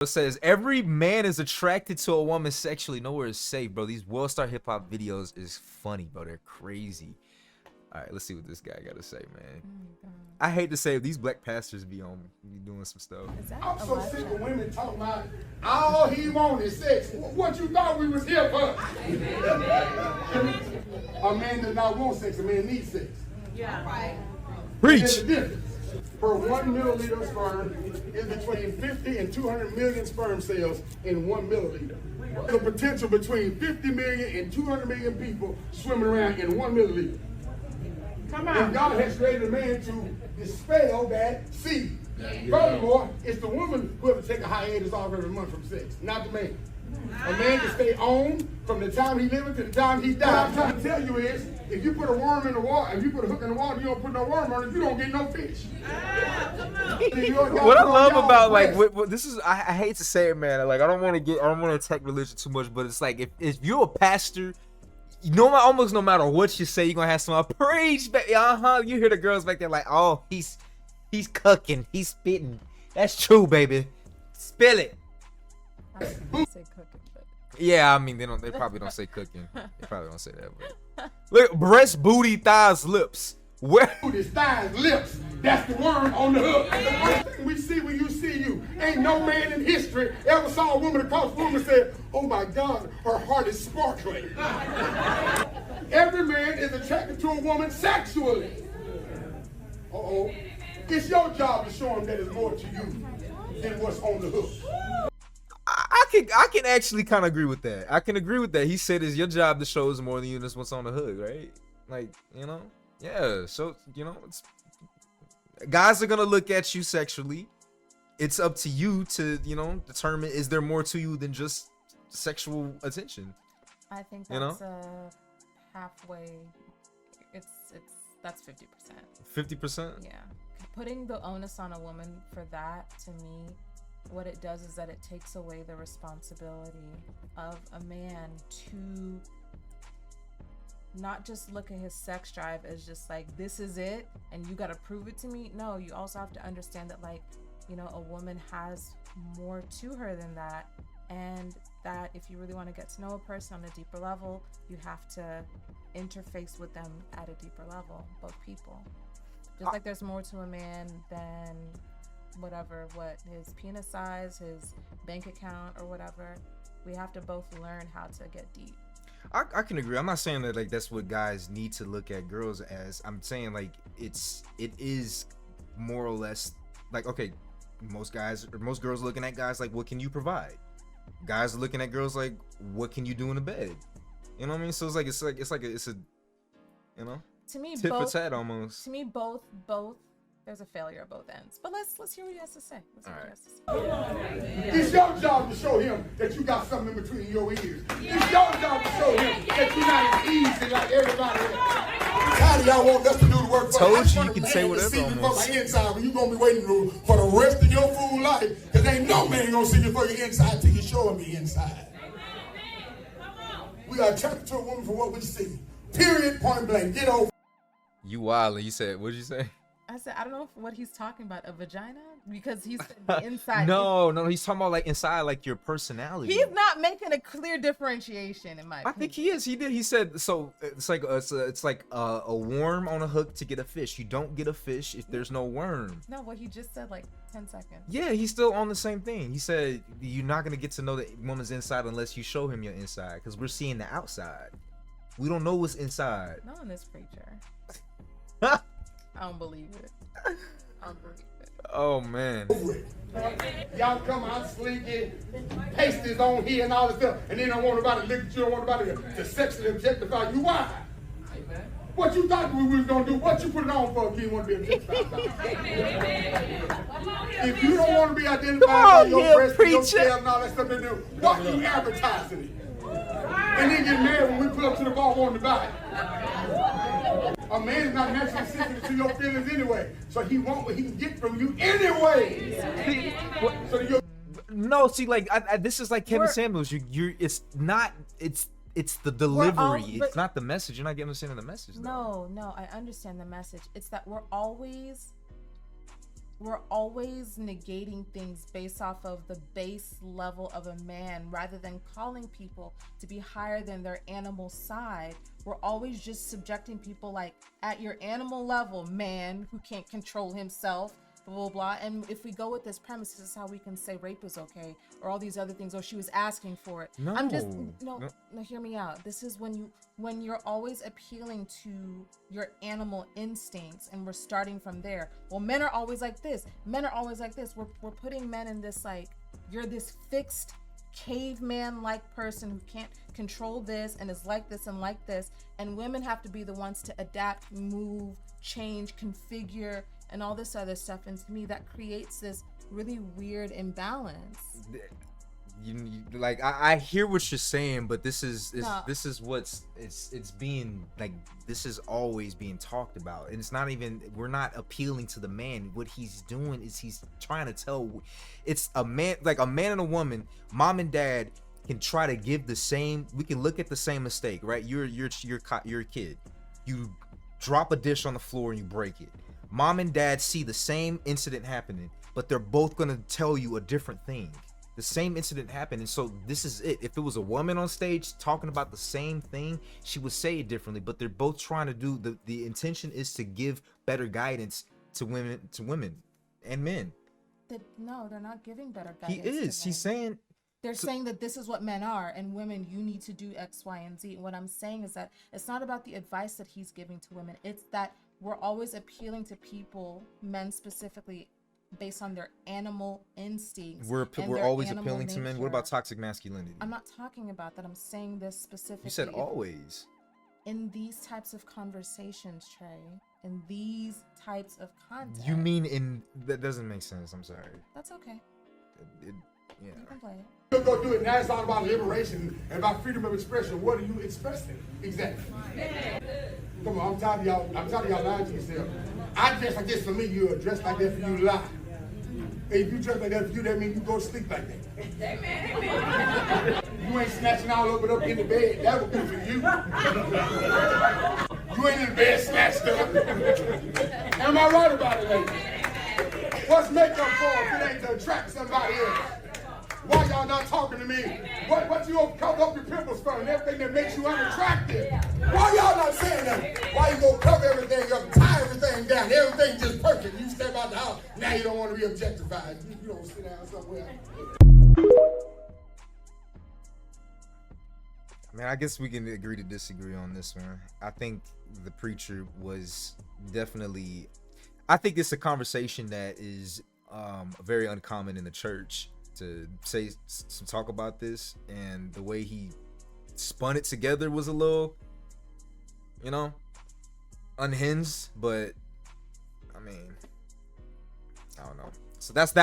It says every man is attracted to a woman sexually. Nowhere is safe, bro. These World Star Hip Hop videos is funny, bro. They're crazy. All right, let's see what this guy got to say, man. I hate to say it, these black pastors be doing some stuff. I'm so sick of women talking about all he want is sex. What you thought we was here for? A man does not want sex. A man needs sex. Yeah, right. Preach. There's a difference. Per 1 milliliter of sperm is between 50 and 200 million sperm cells in 1 milliliter. The potential between 50 million and 200 million people swimming around in 1 milliliter. Come on. And God has created a man to dispel that seed. Furthermore, it's the woman who has to take a hiatus off every month from sex, not the man. A man can stay on from the time he living to the time he dies. What I'm trying to tell you is, if you put a worm in the water, if you put a hook in the water, you don't put no worm on it, you don't get no fish. What I love about like this is, I hate to say it, man. Like I don't want to attack religion too much, but it's like if you're a pastor, almost no matter what you say, you're gonna have some preach. You hear the girls back there like, oh, he's cooking, he's spitting. That's true, baby. Spill it. I say cooking, but yeah, I mean they probably don't say cooking. They probably don't say that. But look, breast, booty, thighs, lips. Where? Booty, thighs, lips. That's the worm on the hook. The first thing we see when you see you. Ain't no man in history ever saw a woman across the room and said, oh my God, her heart is sparkling. Every man is attracted to a woman sexually. Uh-oh. It's your job to show him that it's more to you than what's on the hook. I can actually kind of agree with that. I can agree with that. He said it's your job to show us more than you just what's on the hook, right? Like, yeah. So, it's guys are gonna look at you sexually. It's up to you to, determine is there more to you than just sexual attention. I think that's halfway. That's 50%. 50%? Yeah. Putting the onus on a woman for that, to me, what it does is that it takes away the responsibility of a man to not just look at his sex drive as just like, this is it and you got to prove it to me. No, you also have to understand that, like, a woman has more to her than that, and that if you really want to get to know a person on a deeper level, you have to interface with them at a deeper level, both people. Just like there's more to a man than what his penis size, his bank account, or whatever. We have to both learn how to get deep. I can agree. I'm not saying that like that's what guys need to look at girls as. I'm saying like it is more or less like, okay, most guys or most girls looking at guys like, what can you provide? Guys are looking at girls like, what can you do in the bed? You know what I mean? So it's a to me, tit for both, tat almost. To me, both. There's a failure at both ends. But let's hear what he has to say. It's your job to show him that you got something in between your ears. It's your job to show him that you're not as easy like everybody else. How do y'all want us to do the work? Told you can say whatever almost. For my inside, but you gonna be waiting for the rest of your fool life, because ain't no man gonna see you for your inside till you show him the inside. We are attracted to a woman for what we see. Period. Point blank. Get over. You wildin'. You said, what did you say? I said, I don't know what he's talking about, a vagina? Because he said the inside. No, he's talking about like inside, like your personality. He's not making a clear differentiation in my opinion. I think he is. He did. He said, so it's like a worm on a hook to get a fish. You don't get a fish if there's no worm. No, what he just said like 10 seconds. Yeah, he's still on the same thing. He said, you're not going to get to know the woman's inside unless you show him your inside, because we're seeing the outside. We don't know what's inside. Not on this preacher. I don't believe it. I don't believe it. Oh man. Y'all come out slinky, pasties on here and all this stuff, and then don't want nobody to look at you, don't want nobody to sexually objectify you. Why? What you thought we was gonna do? What you put it on for if you want to be objectified? If you don't want to be identified by your breast, your scale, and all that stuff they do, what you advertising it? And then get mad when we pull up to the bar wanting to buy it. A man is not naturally sensitive to your feelings anyway, so he want what he can get from you anyway. No, see, like this is like Kevin Samuels. It's the delivery. It's not the message. You're not getting understanding the message. No, I understand the message. It's that we're always we're always negating things based off of the base level of a man rather than calling people to be higher than their animal side. We're always just subjecting people like at your animal level, man who can't control himself, blah blah blah. And if we go with this premise, this is how we can say rape is okay, or all these other things, or she was asking for it. No, I'm just no, hear me out. This is when you're always appealing to your animal instincts, and we're starting from there. Well, men are always like this, men are always like this. We're putting men in this like, you're this fixed caveman like person who can't control this and is like this and like this, and women have to be the ones to adapt, move, change, configure, and all this other stuff. And to me, that creates this really weird imbalance. You like, I hear what you're saying, but this is No. this is what's it's being like, this is always being talked about, and it's not even, we're not appealing to the man. What he's doing is he's trying to tell, it's a man, like a man and a woman, mom and dad can try to give the same, we can look at the same mistake, right? You're a kid, you drop a dish on the floor and you break it. Mom and dad see the same incident happening, but they're both gonna tell you a different thing. The same incident happened, and so this is it. If it was a woman on stage talking about the same thing, she would say it differently, but they're both trying to do, the intention is to give better guidance to women and men. No, they're not giving better He guidance. is. He's saying, they're saying that this is what men are, and women, you need to do X, Y, and Z. What I'm saying is that it's not about the advice that he's giving to women. It's that we're always appealing to people, men specifically, based on their animal instincts. we're their always animal appealing to men. What nature. about toxic masculinity? I'm not talking about that. I'm saying this specifically. You said always. In these types of conversations, Trey, in these types of content. You mean in, that doesn't make sense. I'm sorry. That's okay. Yeah. You can play it. You'll go do it. Now it's all about liberation and about freedom of expression. What are you expressing? Exactly. Come on, I'm tired of y'all lying to yourself. I dress like this for me, you dress like that for you, lie. Hey, if you dress like that for you, that means you go to sleep like that. You ain't snatching all over up in the bed. That would be for you. You ain't in the bed snatched up. Am I right about it, ladies? What's makeup for if it ain't to attract somebody else? Why y'all not talking to me? What you gonna cover up your pimples for and everything that makes you unattractive? Why y'all not saying that? Why you gonna cover everything up, tie everything down, everything just perfect? You step out the house, now you don't want to be objectified. You don't sit down somewhere. I mean, I guess we can agree to disagree on this one. I think the preacher was definitely, I think it's a conversation that is very uncommon in the church, to say, to talk about this, and the way he spun it together was a little, you know, unhinged. But I mean, I don't know. So that's that.